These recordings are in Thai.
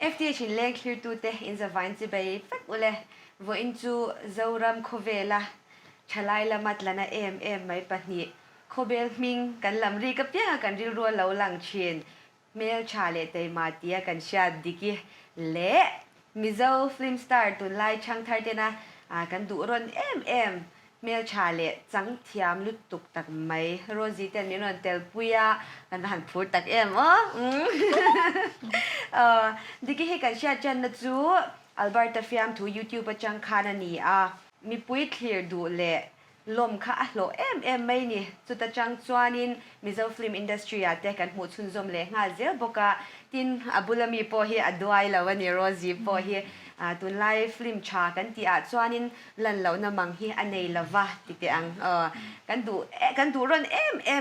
FTA ชินเล่งคลีร์ตูเตอินจะวันจะไปฟักอุเลว่าอินจูเจ้ารำโคเวล่ะชลายละมัดละนะไม่ปะนี่โคเบลมิงกันลำรีกับเปียกันริรัวเหลาหลังเชียนเมลชาเลเตมาเตียกันชาดิกิเละมิเจ้าฟิล์มสตาร์ตุนไลช่างทาร์เตนะกันดูรอนเมลชาเลจังเทียมลุตุกตักไม่โรซิเตนมีนอนเตลปุยากันหันพูดตักดิกิให้กันเชียจันนจูอัลเบอร์ตฟิมทูยูทูบจังคานานีมีปุยเคลียร์ดูเละลมค่ะโลไม่นี่จุดจังจวนินมิเซลฟิล์มอินดัสทรีแต่กันหมดชุนจมเละงาเซลบอกว่าทินอับุลมีพอฮีอดวยแล้ววันนี้โรซีพอฮีตุนไลฟ์ฟิล์มชากันที่จวนินลันเหล่านามังฮีอันนี้ละวะติดอังกันดูรอน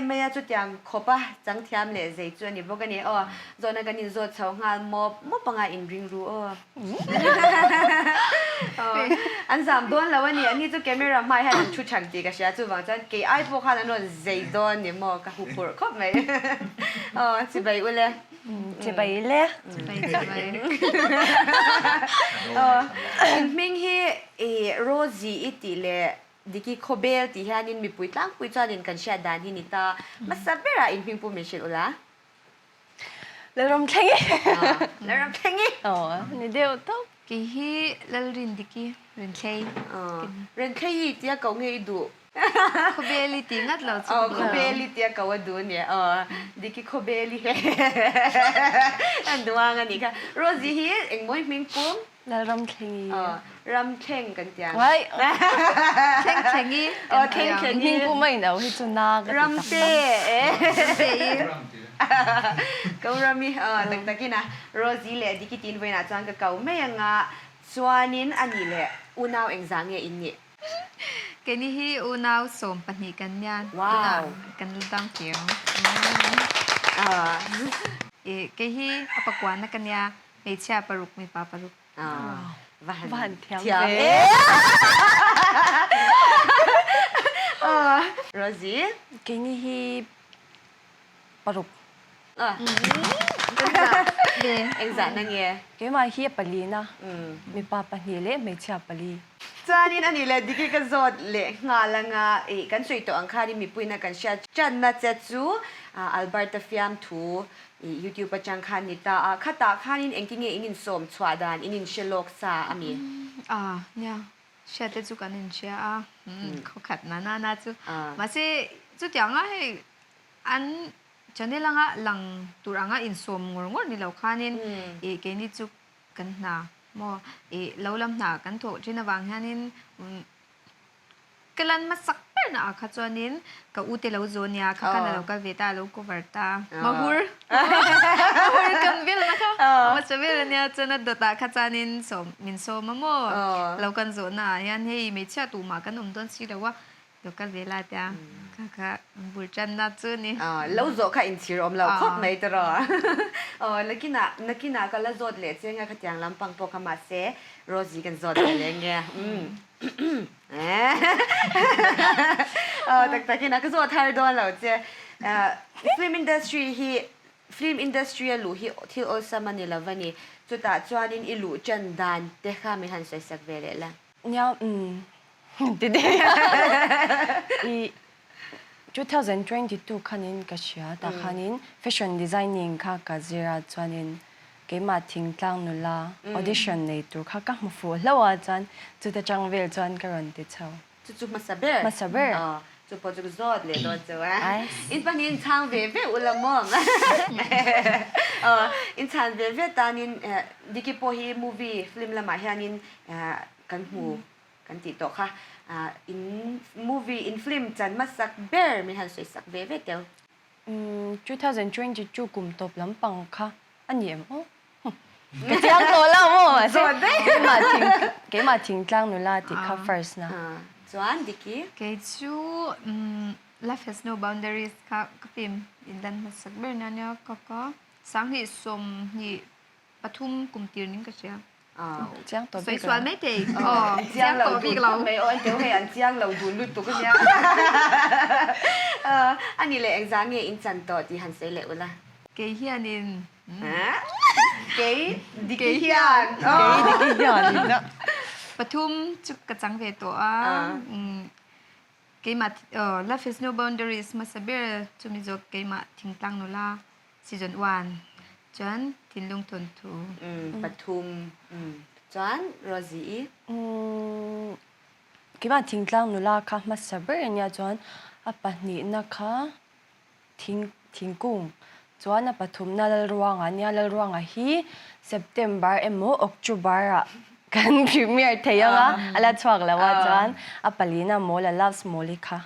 ไม่จุดยังขบจังเทียมเละใจจวนนี่บอกกันนี่จวนกันนี่จดเช้างานมอบปังอินริงรู้อันสามดวนแล้ววันนี้อันนี้จุดเกมไม่รำไม่ให้ชุดช่างตีกันเสียจุดบางจันเกย์ไอ้พวกเขานั่นใจดอนนี่มอกับหุบปวดครบไหมสิไปอุ่นเลยจะไปเลยมิงฮีโรซีอิติเลดิกิโคเบลที่ฮานินมีปุยตั้งปุยจานินกันเชียดานที่นิตามาสับเบราอินพิงปูมิเชลล่ะแล้วรำเทงี้แล้วรำเทงี้นี่เดียวต้องกี่ฮีแล้วรินดิกี้รินเชยเรนเคยที่เขาเงยดูโคเบลิติงัดเราโคเบลิที่เขาว่าดูเนี่ยดิกิโคเบลิอันดูว่างันนี่ค่ะโรซี่ฮีเอ็งมวยมิงปุ้มแล้วรำเทงี้รำเทงกันจังไว้เทงงี้เทงมิงปุ้มไม่เนาที่จุนารำเตก็รำมีตั้งกี้นะโรซี่เลยดิกิตินไว้นะจังก็เขาไม่ยังสวานินอันนี้แหละอุณาวเอ็งจางเงี้ยอินเนี่ยแกนี่ฮีอุณาวสมปนิกันยันว้าวกันดังเขียวแกฮีอปกวานนักกันยาเอเชียปรุกมีปาปรุกบ้านเทียมโรซี่แกนี่ฮีปรุกเอ็งจางนั่งเงี้ยแกมาฮีปลีนะมีปาปนีเล่ไม่เชียปลีจานี่อันนี้เลยดิกิกันจดเละงาละงากันสวยตัวอังคาริมีปุยนักกันเชียจันนัดเจจูอัลเบอร์ตฟิมทูยูทูบประจังคันนิตาขัดตาคันินเองที่เงี้ยอินินสมสวาดานอินินเชลอกซาอามีเนี่ยเชียเตจูกันนินเชียเขาขัดนาจูมาสิจุดยังให้อันฉันนี่ละงะหลังตัวงะอินสมงงนี่เราคันินแกนี่จูกันนามอเราลำหนากันโถที่นวางแค่นี้กันลันมาสักเป็นขจรนินกับอุติเราโซนยาค่ะกันเราก็เวตาเราก็เวตามาหูร์กันวิลนะคะมาจะวิลเนี่ยจะนัดดตาขจรนินสมมินโซมโมเรากันโซนยันให้ไม่เชื่อตัวมากันต้นสิเราว่าเราก็เวลาเดียค่ะบุญจันทร์นัดจุนี่เราโจค่ะอินทิรอมเราครบไม่ตลอดนักกินาก็ละโจดเละเจ้าไงขยันลำปังโปกมาเซ่โรซี่กันโจดอะไรเงี้ยแต่กินาก็โจดทาร์ดอนเราเจ้ฟิล์มอินดัสทรีลู่ที่โอซามันนี่ละวันนี้จุดตาจวนอิลู่จันดานเด็กข้ามีหันใส่สักเวลละเนี่ยเด็ก2022 คันินก็เชียแต่คันินแฟชั่นดีไซนิ่งค่ะก็จะรัดจวนินเกมาทิ้งกลางนุลาออดิชั่นในตัวค่ะก็มาฟูแล้วอาจารย์จุดจังเวลจวนการันตีเช่าจุดมาสับเบอร์จุดพอจุดจอดเลยโดนเจ้าอินปนินทางเวอุลามอมอินทางเวตานินดิกิโปฮีมูวี่ฟิล์มละมาเฮียนินกันหูกันติดต่อค่ะin movie in film จันมาสักเบอร์มีหันสวยสักเบอร์เดียว2022กุมตบลำปังค่ะอันเยี่ยมก็จะยังโตแล้วมั้งใช่ไหมเกมาทิ้งกลางนุลาติค่ะ first นะจวนดิกี้เกจู life has no boundaries ค่ะก็ฟิล์มอินดันมาสักเบอร์นั่นเนี่ยก็สังหิสมนี่ปทุมกุมตีนิงก็เชียสวยๆไม่เด็กเจียงเราดูไม่อ้อนเดี๋ยวให้อันเจียงเราดูลุดตัวกันเนี่ยอันนี้เลยเอ็งจางเนี่ยอินจันต่อที่หันเสร็จแล้วล่ะเกย์เฮียนิน cái đi cái hiền cái đi cái gì đó ปทุมจุกกระจังเวตัวเกมาLife is no boundaries มาสเบียจุมิโจเกมาทิ้งตังโนลาซีซั่น1จนทิ้งลงทุนทู ปทุมจวนโรซี่ cái mà thỉnh thoảng nula khá mà saber nha chọn apa ni na kha thing cung chọn apa thum na lal ruang a hi September emo October a kan premier thayanga ala chwak lawa chọn apa lina mo la loves moli kha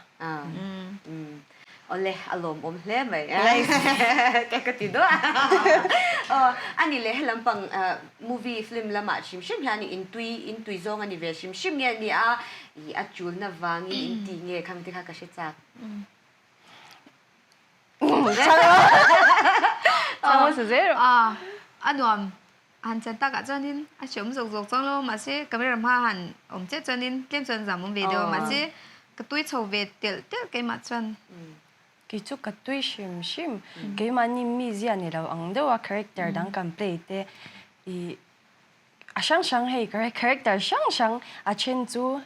ole alom hle mai cái cái gì đó anh đi lẽ làm bằng movie film lama shim yani in tui zong ani ve shim nghe ni a chul na wang in ti nghe khang ti kha ka she cha sao sẽ dễ rồi anh nuam han chân ta cả cho nên anh chấm rục trong lo mà sẽ cái làm ha hẳn ông chết cho nên kem chân giảm video mà sẽ cái túi chầu về tiểu cái mặt chân cái chút cái tuổi shim cái mà ni mi zia ni đâu ang đâu character đang cầm play te sang hay cái character sang chen chu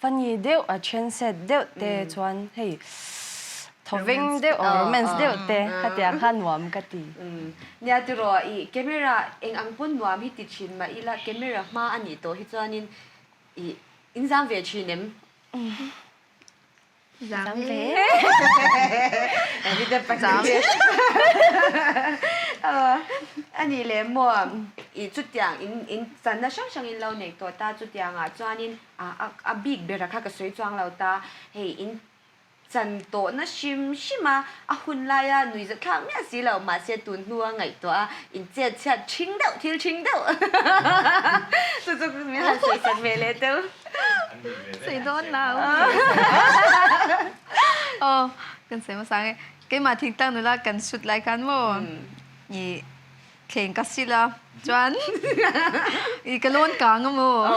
funny deu chen set deu te chuan hey thoving deu romance deu te khatia khan wam kati nya tu ro camera eng ang pun nuam hi ti chin ma ila camera ma ani to hi chuanin in zam ve chinem giảm về đi tập giảm anh đi làm mua chút tiền in sản na sang in lâu này to ta chút tiền cho nên big bề ra cái suy choang lâu ta hey in sản to na shim mà hun lại à nuôi rất khang nhá xí lâu mà sẽ tuần nua ngày to in chết chính đâu tôi mình hay suy sản về lên đâu suy đón nào cần xem mà sáng cái mà thỉnh tăng nữa là cần sụt lại khán mồ nhỉ khen cái gì là chuẩn cái lon càng ngâm mồ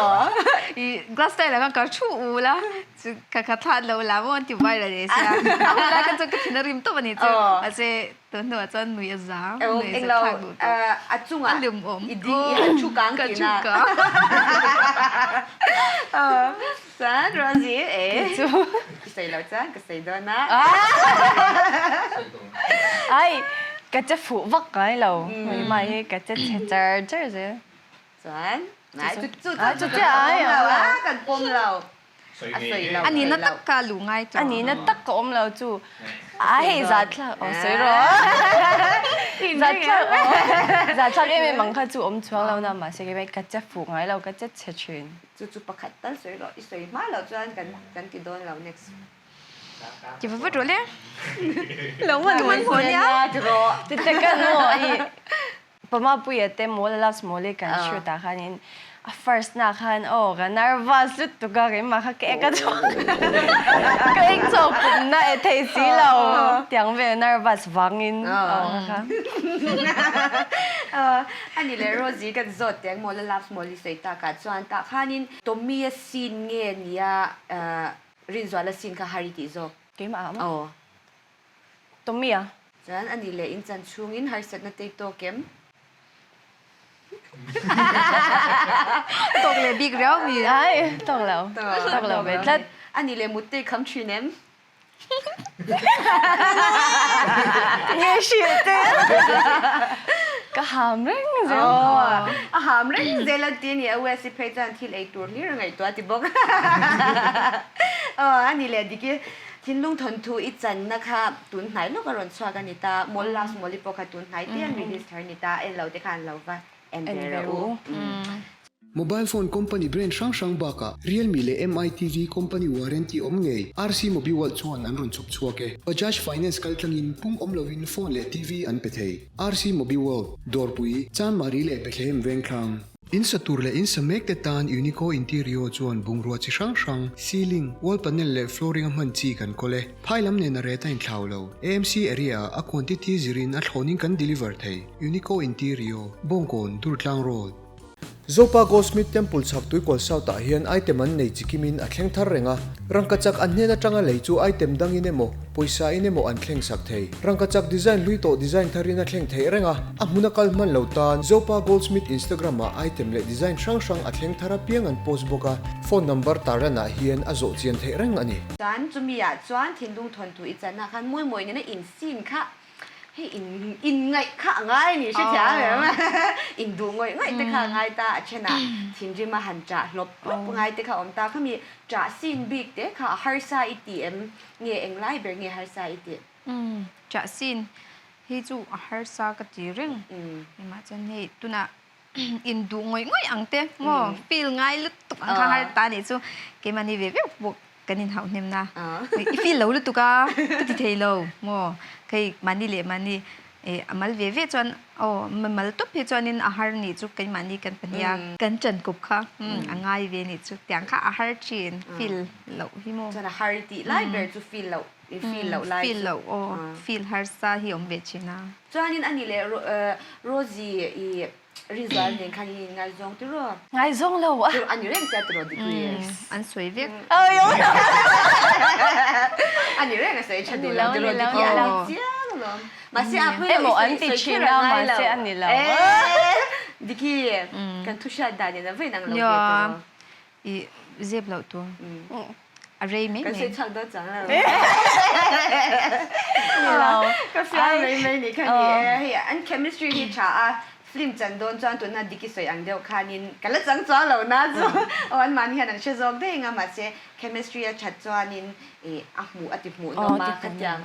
glass tay là cái chu là cái thắt lâu là muốn tiêu bài là gì sao là cái cái thìn rim to vậy chứ à sẽ tuần nữa chân nuôi giá nuôi lâu chung à liềm ốm đi chu càng cái chu càng sáng rồi gì cái xây lâu chán cái xây đó na ai cái chất phụ vắc cái lầu mày cái chất chết chứ gì sáng này chút ai cần bom lầu anh ấy nó tất cả lũ ngay anh ấy nó tất cả ôm lầu chú ai giặt là sấy rồi giặt em mang khai chú ôm chuang lầu nào mà sẽ cái chất phụ ngay lầu cái chất chết chuyện chú bắt khách tới sấy rồi sấy má lầu cho anh cần cái đôi lầu next chị phải vứt rồi đấy lồng mà mình muốn nhá thì cái nó bây giờ bây giờ tem mua là small cái chuyện ta khanin first na khan cái nervous chút tụi cái mà cái chỗ cái chỗ cũng na thấy xí lâu tiếng về nervous vang in anh đi lấy Rosie cái giọt tiếng mua là small sấy ta cả cho ta khanin Tommy xin nghe nia rin zo la sin ka hari ti zo cái mà Tommy à chan anh đi lấy in chan chung in har set na te to kem tộc lệ big rau gì ai tộc lẩu về thật anh đi lấy một te khăm chi nem nghe shit thế cái hàm răng rồi hàm răng giờ là tiền nhà US phải chọn thì lấy tour đi rồi ngày tour thì bốc anh đi lấy đi cái thiên lung thuần thu ít chân na kha tuần này lúc còn xoa cái nita mol last mol ipo kha tuần này tiền release thar nita en lâu te khan lâu va en vero Mobile phone company brand sang baka Realme le MI TV company warranty om ngei RC Mobile chuan an run chuk chuake Bajaj Finance kaltlangin pung om lovin phone le TV an pethei RC Mobile dorpui chan mari le pethem vengkhang in satur le in samek te tan Unico interior chuan bungrua chi sang ceiling wall panel le flooring man chi kan kole phailam ne na reta in thlaulo AMC area a quantity zirin a thloning kan deliver thei Unico interior bongkon Durtlang road Zopa Goldsmith Temple chak tui kol sau ta hian item an nei chikimin a thleng thar renga rangkachak an hne na tanga lei chu item dangin emo poisa in emo an thleng sak thei rangkachak design lui to design tharin a thleng thei renga a hmuna kal man lo tan Zopa Goldsmith Instagram ma item le design sang sang a thleng thara piang an post boka phone number tarana hian a zo chian thei reng ani จวนจุมีอ่ะจวนทิ้งลุงทนตุอีจันนะคะมวยมวยเนี่ยอินซีนค่ะให้อินไงค่ะง่ายนี่ใช่ไหมอินดูง่ายง่ายแต่ค่ะง่ายตาเช่นน่ะทิ้งจิมาหันจ่าลบง่ายแต่ค่ะอมตาเขามีจ่าซีนบิ๊กเด้ค่ะฮาร์ซ่าอีทีเอ็มเงี้ยเอ็งไล่เบอร์เงี้ยฮาร์ซ่าอีที จะสินให้จูฮาร์ซากจีริงมาจันนี่ตุน่ะอินดูง่อยง่อยอังเต้โม่ฟีลง่ายลุตุกอังคาฮาร์ตานี่จูเกมันนี่เว็บบวกกันนินเฮาเนมนะฟีลเหลาลุตุกาตุติเทโลโม่เคยมันนี่เลยมันนี่อามัลเว็บจวนโอ้มันมัลตุบให้จวนนินอาหารนี่จูกันมันนี่กันปัญญากันจันกุบค่ะง่ายเวนี่จูแต่งค่ะอาหารจีนฟีลเหลาฮิโม่ จนฮาร์ตี้ไล่เบอร์จูฟีลเหลาฟีลเหลาไล่ ฟีลเหลาโอ้ฟีลฮาร์ซาฮิอมเวชินะ จวนนี้อันนี้เลยโรซี่อีริซาร์เนี่ยคันนี้งานจงตัว ngay zong lo à อันนี้เรื่องเสียตัวดีกว่า อันสวยเวียก ơi ôi อันนี้เรื่องเสียชัดตัวดีกว่าอะไรเจ้าหรอมาเสียเพื่อน em một anh thì chỉ là mà sẽ anh đi lâu ดิกี้กันทุกชาติได้เนี่ยนะเพื่อนนั่งลง ย เบีย อ ร์ อีเจ็บเหลาตัวอะไรไหม กัน ไหม ใช้ช่างตัวจังแล้ว đi lâu ก็เสียไม่นี่คันนี้เฮ้ยอัน chemistry ที่ช้าฟิล์มจันโดนจวนตัวนั้นดิกี้สวยอันเดียวคันนี้กันแล้วจังจวนเรานะจวนอันมันเห็นอันเชื่อจงได้ยังไงมาเสีย chemistry ชัดจวนนี้อ่ะหมูอติหมูน้องมาขัดยัง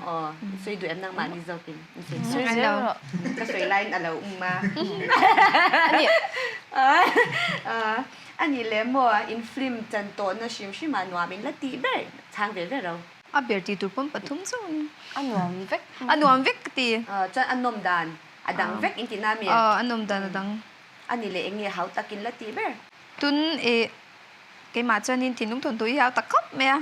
สวยดูเอ็มนั่งมานี่จงเป็นสวย suy dữ rồi ก็สวยไล่อะไรมา anh อันนี้เลยมัวอินฟิล์มจันโตนะชิมชิมาหนัวเป็นละตีเบ้ทางเบ้เรา อ่ะเบียร์ตีตัวปุ่มปทุมซุน anh nuông vết อันนวมเวกตี จะอันนมดานอดังเวกอินตินามี อันนมดันดัง อันนี้เลยเองเนี่ยเขาตะกินละตีเบ้ ตุนเกมาจานินทิ้งนุ่งทนตัวยี่เอาตะคบไหมอ่ะ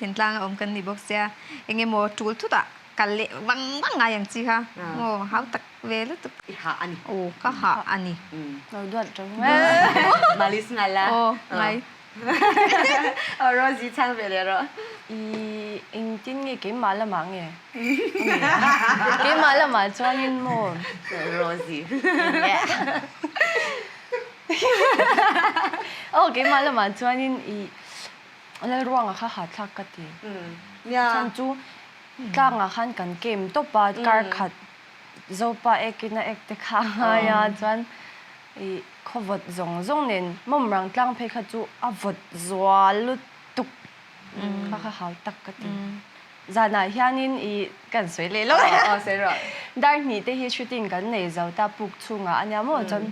ทิ้งกลางอมกันนี่บอกเสียเองโมจูลทุตะกันเละวังไงอย่างจีค่ะโอ้เขาตะเวลตุ อีหาอันนี้ โอ้ก็หาอันนี้ rồi đuổi trong มาลิสงาละ โอ้ไง โรซี่ทางเบ้เลยเหรอ y anh tin nghe cái mà là mạng nghe cái mà là mà cho nên mua โรซี่ cái mà là mà cho nên y là ruộng à khá hạt thắc cái gì เนี่ย chăm chú càng à khăn cần game tốt ba car khát dâu ba ek na ek te khang ya chuan y kho vot zong zong nen mom rang tlang phe kha chu a vot zwa lu tuk kha hau tak ka ti zana hianin i kan soi le lo เสร็จแล้ว dar ni te hi shooting kan nei zau ta puk chunga anya mo chan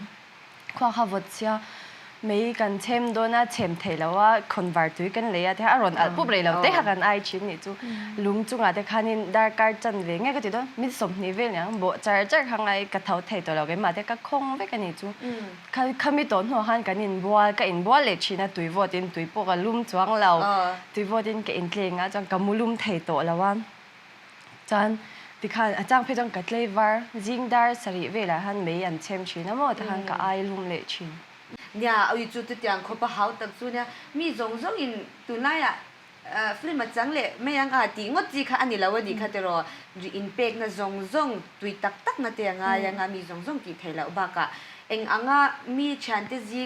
khwa kha vot sia mei kan chem do na chem thela wa convert tu kan le ya the aron al pup re lo te ha kan ai chin ni chu lung chunga te khanin dar kar chan ve nge ka ti do mi som ni ve nya bo char char khang ai ka thau thei to lo ge ma te ka khong ve ka ni chu kha mi ton ho han kan in bua ka in bua le china tui vo tin tui po ka lum chuang lo tui vo tin ka in tlenga chang ka mulum thei to lo wa chan ti khan achang phe jang ka tlei var jing dar sari ve la han mei an chem china mo ta han ka ai lum le chin เนี่ยเอาอยู่จุดที่ยังคบเขาตักจุเนี่ยมีจงจงอินตัวไหนอ่ะฟิล์มมาจังเลยไม่ยังอาทิงดจีค่ะอันนี้เราวันนี้ค่ะแต่รออินเป็กนะจงจงตุยตักตักนะแต่ยังไงยังมีจงจงกี่ไทยแล้วบ้ากะเองอ่ะมีชันเตจี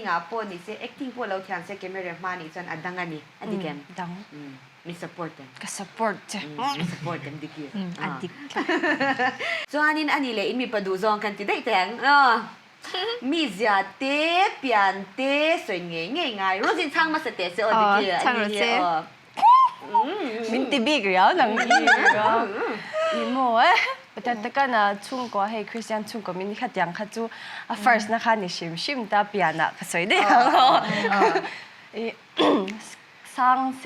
งะปอนี่เสีย acting พวกเราแทนเสียเกมเรมานี่จนอันดังอันนี้อันนี้แกม dang มี support กัน ka support มี support กันดิกี้ อันดิก จวนอันนี้เลยอินมีประดูจงกันที่ได้แต่งมีเสียเตะเปลี่ยนเตะสวยง่ายรู้สิช่างมาสเตะเสียอดีต ช่างรู้สิ min ti big ya nang i ga i moแต่ตะกันนะช่วงก็ให้คริสเตียนช่วงก็มินขัดยังขัดจูfirst นะคะนี่ชิมตาเปียนะก็สวยดีสร้างเส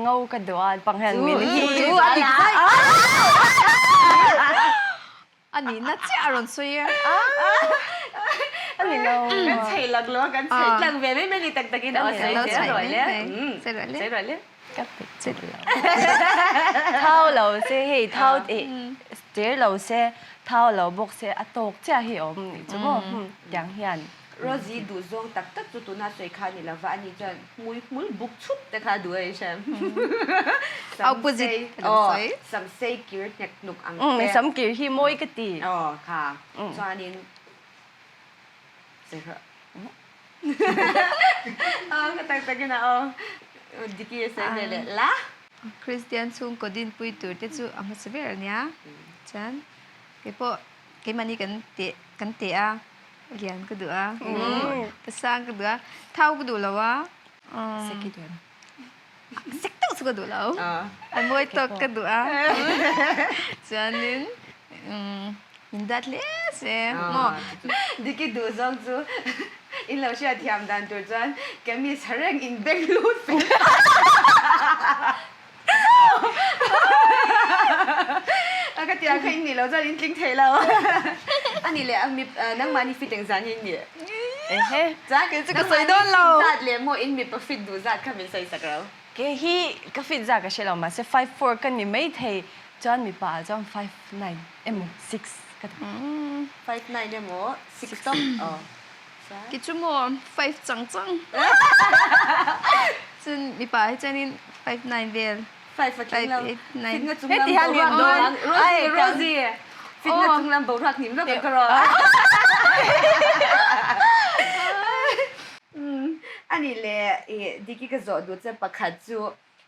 เงากระโดดปังหันมินที่ อันดิกอันนี้น่าจะอร่อยสุดอ่ะ อันนี้เรา กันใช้หลักล้อกันใช้หลังเวไม่มีตักกินอ๋อใช้เสร็จเลยเสร็จเลย ก็เป็นจุดแล้วเท่าเราเสียให้เท่าเดี๋ยวเราเสีย เท่าเราบอกเสียอตกเจ้าหิอมนี่จะบอกอย่างเฮียน Rosie ดูซองตักตักจุดตัวน่าสวยค่ะนี่ละว่าอันนี้จะมุ้ยบุกชุดแต่ค่ะดูไอ้แชม เอาปุจิอ๋อเอาสวย สัมเซกิร์เนี่ยหนุกอัง ในสำกิรที่มวยกตี อ๋อค่ะจอนินเสร็จแล้วก็ตักตักกันนะดิกี้เสร็จเลยละ Christian chung ko din pui tur te chu ama saber nia chan ke po ke mani kan te a lian ko du a pasang ko du a thau ko du lawa Sekidon. sek tu su ko du law an moi tok ko du a chan nin min dat le se mo ดิกี้ดูซองจูอินเราเชื่อที่ทำดันตัวจวนแกมีสเรงอินเบงลูดฟิแล้วก็ที่เราเคยนี่เราจะอินทิ้งเทเราอันนี้แหละมีนั่งมานี่ฟิตเองจานยินเนี่ย เฮ้ จ้าคือจะก็ใส่โดนเราจัดเลยโมอินมีประฟิตดูจัดค่ะมีใส่สักเรา เกฮีก็ฟิตจากก็เชลมาเซ5'4" กันนี่ไม่เทจอนมีป่าจอน5'9" 6ก็ 5'9" เนี่ยโม6ต้องอ๋อ ki chu mo 5 chang chang chun mi pa hai chanin 5'9" vel 5 for เราฟิตก็จุ่ม เฮ้ยที่ฮันเนี่ยโดน โรซี่ฟิตก็จุ่มลำบากรักนิ่มแล้วก็กรออันนี้แหละดิกี้ก็จะดูจะประคัดจู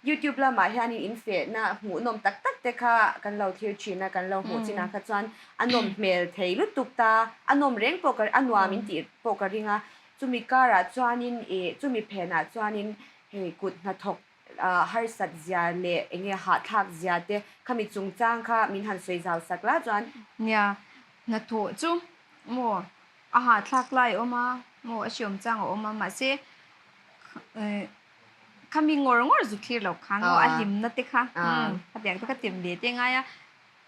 YouTube ละมาเฮียนี่อินเฟซนะหูนมตักตักแต่ค่ะกันเราเที่ยวจีนนะกันเราหูจีนนะค่ะจวนอันนมเมลเทลุตุกตาอันนมเร่งโปกอันวามินตีโปกริงอ่ะจุมีการะจวนินจุมีเพนะจวนินเฮกุดนะทกhar sat zia le enge ha thak zia te khami chungchang kha min han soi jaw sakla chuan nia na tho chu mo a ha thlak lai oma mo a siom chang oma ma se khami ngor zu thlir lo kha ngo a lim na te kha a biak ta ka tim le te nga ya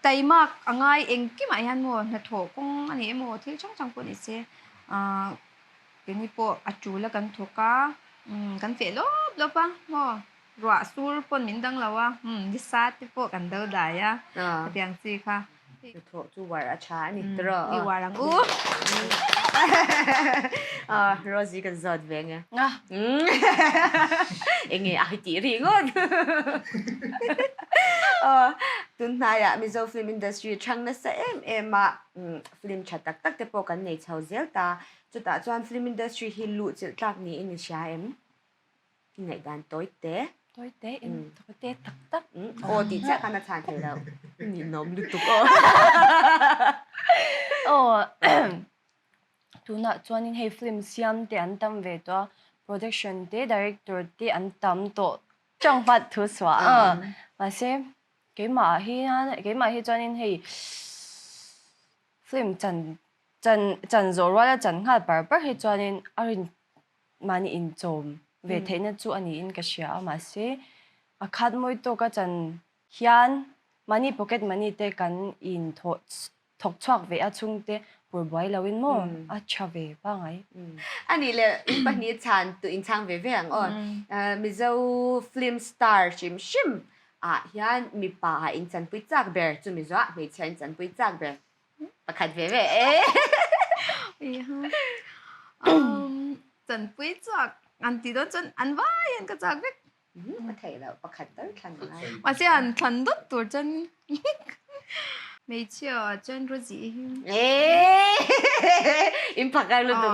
tai mak angai eng ki ma yan mo na tho kong ani mo thil chang chang po ni se ke ni po a chu la kan thoka kan fe lo pa mo rwa sur pon min dang lawa di sat te po kan do da ya biang chi kha tho chu war a cha ni tro i warang Rosie kan zot venga อ่ะ enge a ti ri ngon tun na ya mizo film industry chang na sa ma film chatak tak te po kan nei chau zel ta chu ta chuan film industry hi lu chil tlak ni in sha nei dan toi te ตัวเตะอินตัวเตะตักตัก โอ้ติจะกันนะทานเธอแล้วนี่น้องลุตุกโอ้ตัวน่ะจวนนี่ให้ฟิล์มเสียมเตะอันตั้มเวตัวโปรดักชั่นเตะดีเรคเตอร์เตะอันตั้มตัวจังหวัดทุสวะมาเซ่เกี่ยมาให้นะเกี่ยมาให้จวนนี่ให้ฟิล์มจันโจรว่าแล้วจันขาดบาร์เบอร์ให้จวนนี่อารินมันอินโจมเวทเนี่ยจู่อันนี้อินก็เชียร์มาเสียอาคาดมวยตัวก็จันเฮียนมันนี่พ็อกเก็ตมันนี่เตะกันอินทกชวกเวอาชุงเตะปวดไว้แล้ววินโมอาชาเวบ้างไงอันนี้เลยอินปนิชันตัวอินช่างเวเวงอ่อนมิเจ้าฟิล์มสตาร์ชิมเฮียนมีป่าอินจันปุยจักเบอร์จู่มิจ้าไม่ใช่อินจันปุยจักเบอร์ประคัดเวจันปุยจักอันที่โดนจนอันว่ายันก็จักเด็กมาไทยแล้วประคัดต้นขันอะไรมาเสียอันขันดุดตัวจนไม่เชื่อจนรู้สิอินพักกันรู้ตัว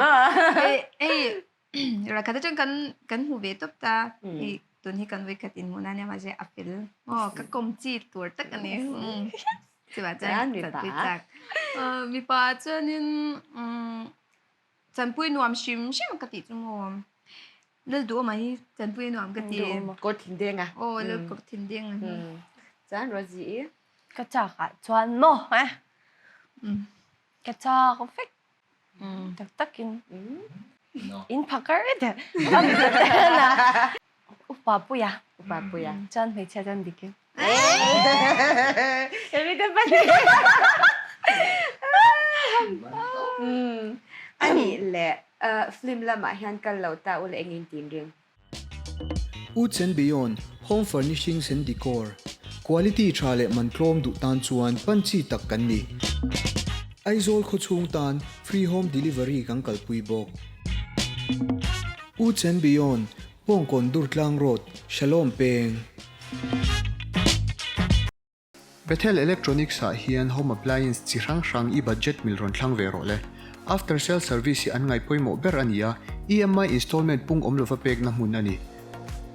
เราคัดจนกันหูเวตบตาตัวนี้กันเวกัดอินมูนันเนี่ยมาเสียอัพเฟลก็กลมจีตัวตักอันนี้สิว่าจันจันปุยจักมีป้าจนนี่จันปุยนวมชิมกติจมวมเลือดดูมาที่จันปุยนวมกติกดทิ้งเด้งอ่ะโอ้เลือดกดทิ้งเด้งจันโรซี่ก็จากอ่ะจวนโมไหมก็จากฟิกตักกินอินพักกันเด้อนะอุปาปุยะจันไม่ใช่จันดิกินเฮ้ยไม่ได้ปะเนี่ยอันนี้แหละฟิล์มละมาเฮียนกันเราตาอุลเองอินทีมเรื่อง Woods and Beyond Home Furnishings and Decor Quality ชาเลมันโครมดุตานชวนปันชีตักกันนี่ Aizol kho chung tan free home delivery kang kalpui bok. Chen Beyond Pong Kon Durtlang Road Shalom Peng. Bethel Electronics ha hian home appliance chi rang I budget milron thlang ve ro le. After sale service an ngai poimo ber ania EMI installment pung omlova pek na hmun ani.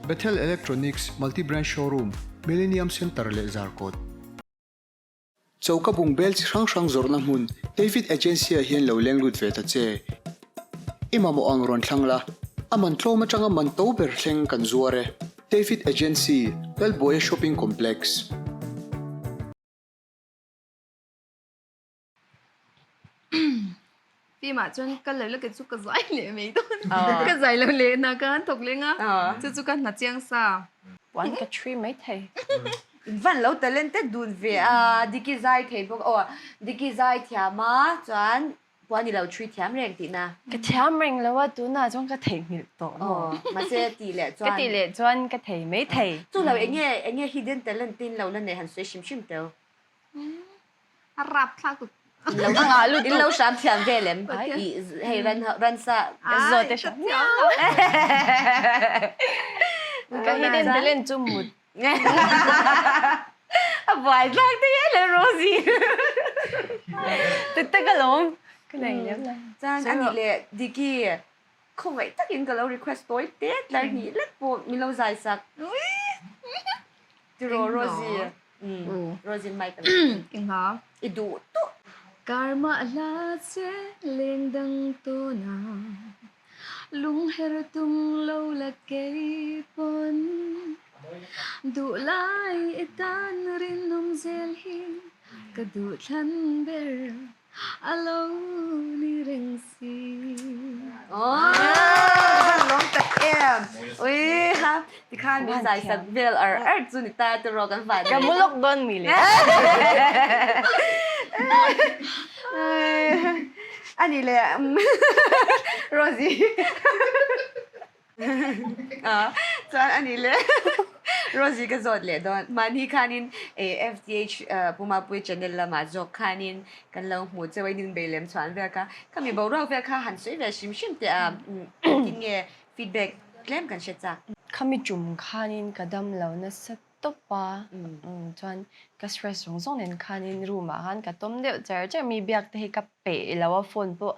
Bethel Electronics multi-brand showroom Millennium Center le Zarkot. Chauka bung bel chi rang zor na hmun David Agency hian lo leng lut ve ta che. Imamo ang ron thangla aman tloma changa man to ber thleng kan zuare. David Agency Bellboy Shopping Complex. Vì mà cho cái lấy là cái chú cái giải lệ mấy thôi cái giải lâu lệ na cái ăn thuộc lên á chú cái nát chiang sao One ka tree mấy thầy. Văn lâu talent te dun về diki zai thei bok diki zai thiama chuan puani lo three thiam reng ti na Cái thiam ring là what tu na trong cái thầy mil to. ma se ti le Cái chuan tỷ lệ chuan cái thầy mấy thầy. chu lo enge hidden talent tin lo la ne han se shim teo rap thắc cực lâu ngã luôn in lâu sam thiam ve lem hey ran sa Rồi thế sao? Cái hidden talent chung một. Vài lang ti le Rosie Tức cái lồng. Cái này lắm này. chan ani le diki không vậy tất nhiên cái lâu request tối tết là nghỉ lết bộ mi lâu dài sạc Rosie Rosie mai tầm kinh hả idu tu karma la che leng dang to na lung her tung lâu là cây pon du lai etan rin nom zel hi ka du than ber alo ni reng si long tập em ui ha thì khan mi dài sạc vel ở chu ni ta tu ro kan fa Cái mũ lốc đơn mì lệ. ani le Rosie chuan ani le Rosie ka zot le don mani khanin FTH puma pui channel lama jok khanin kan lo hmu chewai nin belem chuan ve ka kami bo ro ve kha han sui ve shim te kin nge feedback klem kan she cha Kami chum khanin kadam lo na sa topa. Chuan ka stress rong zong nen khanin ruma han ka tom deuh char mi biak te hi ka pe lawa phone po.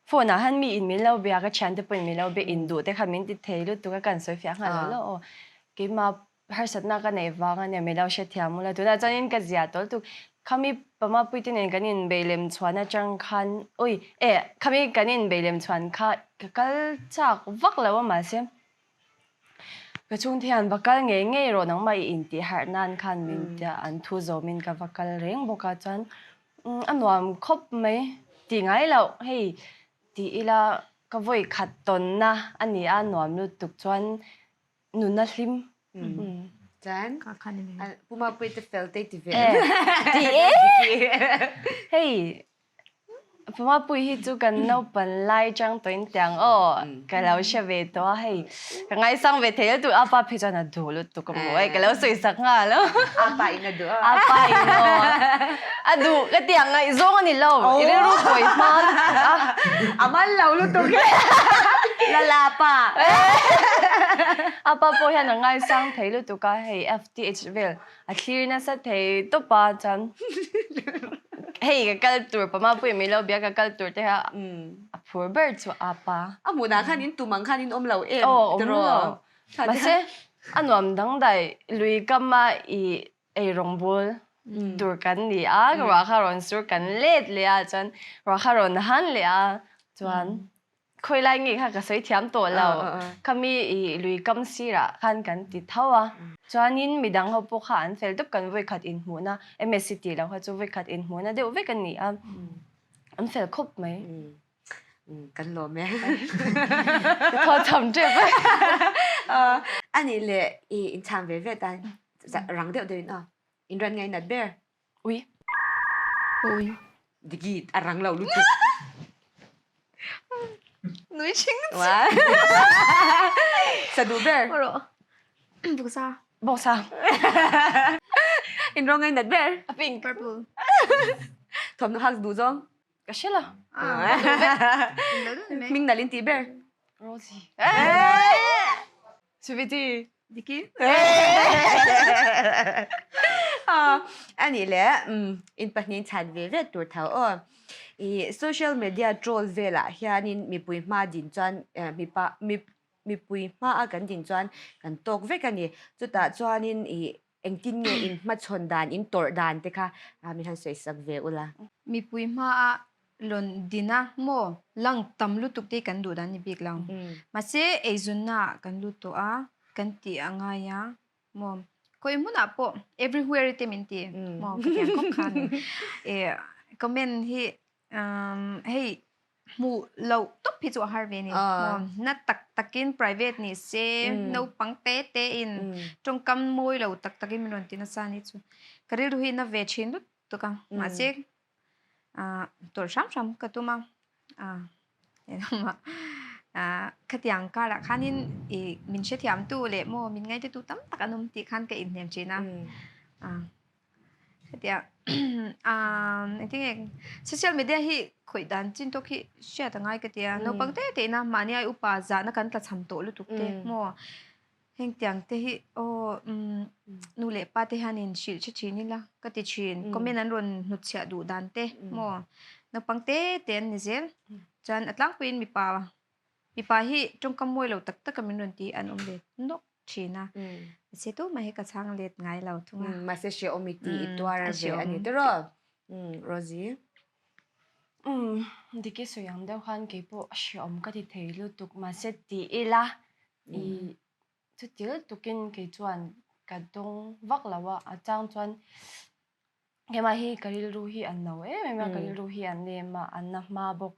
Phone han mi in mi lo biak ka chan te pon mi lo be in du te khamin ti thei lu tu ka kan soi fia nga lo. Ki ma har sat na ka nei wa nga ne mi lo she thiam mu la tu na chanin ka zia tol tu kami pama puitin en kanin belem chhuana chang khan oi kami kanin belem chhuan kha ka kal chak vak lawa ma se ka chung thian vakal nge ro nang mai in ti har nan khan min tia an thu zo min ka vakal reng boka chan anwam khop mai ti ngai lo hei ti ila ka voi khat ton na ani anwam lu tuk chuan nu na hlim chan ka khan ni puma pui te fel te ti ve ti hei puma pui hi chu kan no pan lai chang toin tiang ka lo she ve to hei ka ngai sang ve thel tu apa phe chana du lu tu ka mo ka lo soi sak nga lo apa ina do apa ino adu ka tiang ngai zong ani lo ire ru koi man amal lo lu to ke la pa apa po hian ngai sang thei lu tu ka hei FTH vel a clear na sa thei to pa chan hei ka kal tur pa ma pui mi lo bia ka kal tur te ha a phur ber chu apa amuna khanin tumang khanin om lo em lo ma se anwam dang dai lui kama I rongbul tur kan ni a ra kha ron sur kan let le a chan ra kha ron han le a chuan khoi lai ngi kha ka soi thiam to lo kami lui kam sira khan kan ti thawa chuanin midang ho po kha an fel tup kan voi khat in hmuna MSC lo kha chu voi khat in hmuna de ve kan ni an fel khop mai kan lo me tho tham je ba ani le in chang ve ve tan rang de de na in ran ngai nat ber ui ôi digi arang lo lu núi chính wa sa du ber rồi được sao bo sa in rong ngai nat ber a pink purple thom no hak du zong ก็ใช่ละ มิงนาลินตีเบอร์ Rosie ชีวิตดี Diki? อันนี้แหละอินปัจจุบันเวรตัวเท่าโซเชียลมีเดียโทรลเวล่ะเฮียนินมีปุยมาดินจวนมีปุยมากันดินจวนกันตกเวกันนี่จุดตาจวนนินเอ็งตินเงอินมาชนดานอินตอร์ดานเตค่ะมีทันสวยสักเวอุละ Mi pui ma a lon dina mo lang tam lu tuk te kan du dan ni bik lang. Ma se e zun na kan lu to a kan ti anga ya mo ko imu na po everywhere te min ti mo ka tiang kom khan e comment hi hey mu lo top pi chu har ve ni mo na takin private ni se no pang te in trong kam moi lo takin min ron ti na sa ni chu kari ru hi na ve chin lu to ka ma seตัวช้ำๆก็ตัวมาเนี่ยมาขยันกันละคันนี้มินเชื่อที่อันตัวเลยโมมินไงจะตัวตั้มตะกันนมตีคันกับอินเดียจีน่ะขยันที่เองโซเชียลมีเดียที่คุยดันจินตัวที่เชื่อตั้งไงก็เดียโนปังเต้นะมาเนี่ยอุปาจานักการตัดทำตัวลุตุกเต้โมเฮงเตียงเตฮิโอนูเล่ป้าเตฮันินชิลชินี่ละก็ติชินก็ไม่นั้นรวนนุชเสียดูดันเตโมนปังเตเตนนี่เซนจันอัตลังเป็นมีปาฮิจงกำมวยเราตักตักกันรวนตีอันอมเล็ดนกชินะเสตุมาให้กระชังเล็ดไงเราทุ่งมาเสียอมิตีตัวอะไรอันนี้ตัวโรซี่ดิกิสุยังเดียวกันกี่ปุ่เชื่อมก็ที่เทลุตุกมาเสตีอีละทุกทีตุกินกี่จวนกันตรงวักแล้วว่าอาจารย์จวนแกมาฮีการิลูฮีอันนั้นไม่มาการิลูฮีอันนี้มาอันนั้นมาบอก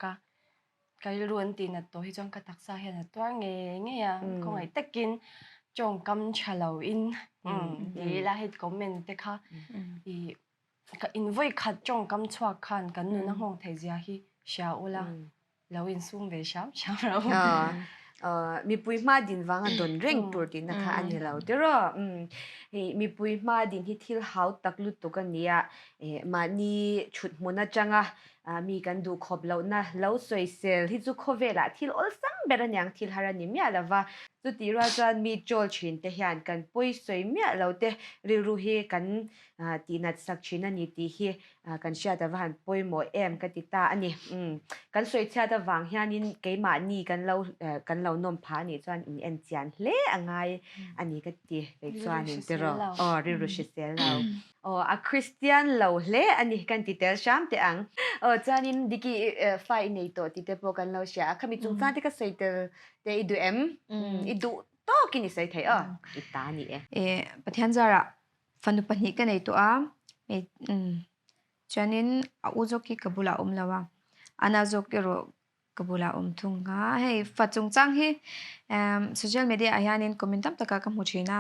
การิลูอันตีนัดตัวที่จวนกระตักสาเหตุตัวเงี้ยคงไอ้ตะกินจงกำฉลาอินดีละเหตุคอมเมนต์เด็กค่ะก็อินไว้ขัดจงกำชัวขันกันนู่นห้องเทียฮีเช้าละแล้วอินซุ่มเวชเช้าเรามีปุยมาดินวางดนเร่งตัวดินนะคะอันนี้เราเดี๋ยวมีปุยมาดินที่ทิลเฮาตักลุตุกันเนี่ยมานี่ชุดมุนจังมีกันดูขอบเรานะเราสวยเซลที่จุกเวลาที่เราสั่งเบรนยังที่ฮารานิมีอะไรวะจุดที่เราจะมีโจลชินแต่เห็นกันปุยสวยมีเราเตรู้เฮกันตีนัดสักชินนี่ตีเฮกันเชื่อแต่ว่าหันปุยหมอกันติตาอันนี้กันสวยเชื่อแต่วางเฮียนี่เกี่ยมานี่กันเรานมพานี่จวนอินเจียนเละไงอันนี้ก็ตีไปจวนนี่เดี๋ยวรู้ชิเซลเราคริสเตียนเราเละอันนี้กันติเตลชามเตอังจานินดิกีไฟในตัวติเตโปกันเราเสียขมิจุงฟ้าที่ก็ใส่เตอีดูอีดูโตกินใส่ไทยอีตานี่ปะเทียนจาระฟันดูปะนี้กันในตัวจานินอุจกิกบุลาแล้วว่าอานาจกิโรกบุลาทุ่งให้ฟัดจงจังให้โซเชียลมีเดียอาญานินคอมเมนต์ตั้มตะกากมุชีนะ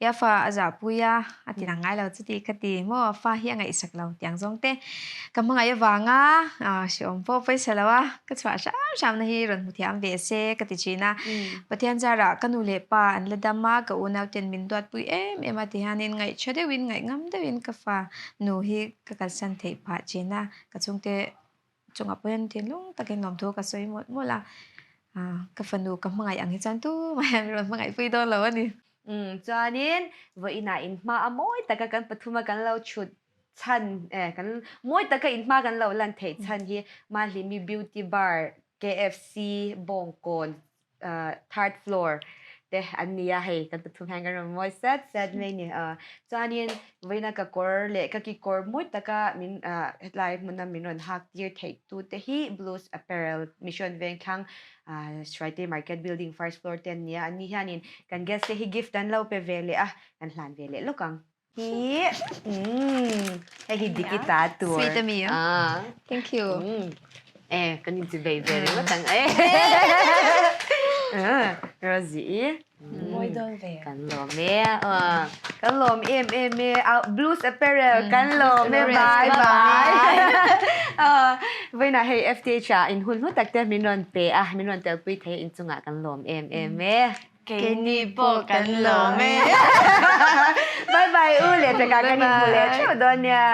ยาฟ้าอาจจะปุยาที่นั่งไงเราจะตีคดีมั่วฟ้าเฮียงไงสักเราอย่างจงเต้กำลังไงวางช่วงพอไปเสร็จแล้วว่าก็ชัวร์ช้ำนะฮีรอนมุทิอัมเบสกติจีนะปะเทียนจาระกันนูเลปาอันละดามากับอุณาเต็นมินดวดปุยมาที่ฮานินไงชดวินไงงามเดวินกับฟ้าหนูฮีกับสันเทปะจีนะกับจงเต้จงอับเป็นเทียนลุงตะเกียงหนอมทัวกับสวยหมดละกับฟันดูกับมังไงอังฮิจันตู้มารอนมังไงปุยโดนแล้วนี่จานินว่าอินาอินมาโมยแต่กันปฐุมกันเราชุดชันกันโมยแต่กันอินมากันเราลันเทชันที่มาลิมีบิวตี้บาร์ KFC บงกอนthird floor แต่อันนี้ให้กันปฐุมแห่งกันโมยเซตไม่เนี่ยจานินวันนั้นก็กอร์เล่ก็กี่กอร์โมยแต่กันมินไลฟ์มันนั้นมินวันฮักยีร์เทคตูแต่ฮี Blues Apparel มิชชั่นเวนคังStrite Market Building first floor 10 niya ani hanin kan guess hi gift dan law pe vele kan hlan vele lokang hi hi dikita tour sweet of me thank you kan ni baby lokang Rosie Moi don ve kan lom Blues Apparel kan lom bye với na hay FTH in hun hu tak te minon pe minon tel pui the in chunga kan lom ke ni po kan lo me bye bye u le ta ka kan ni hu le chu don ya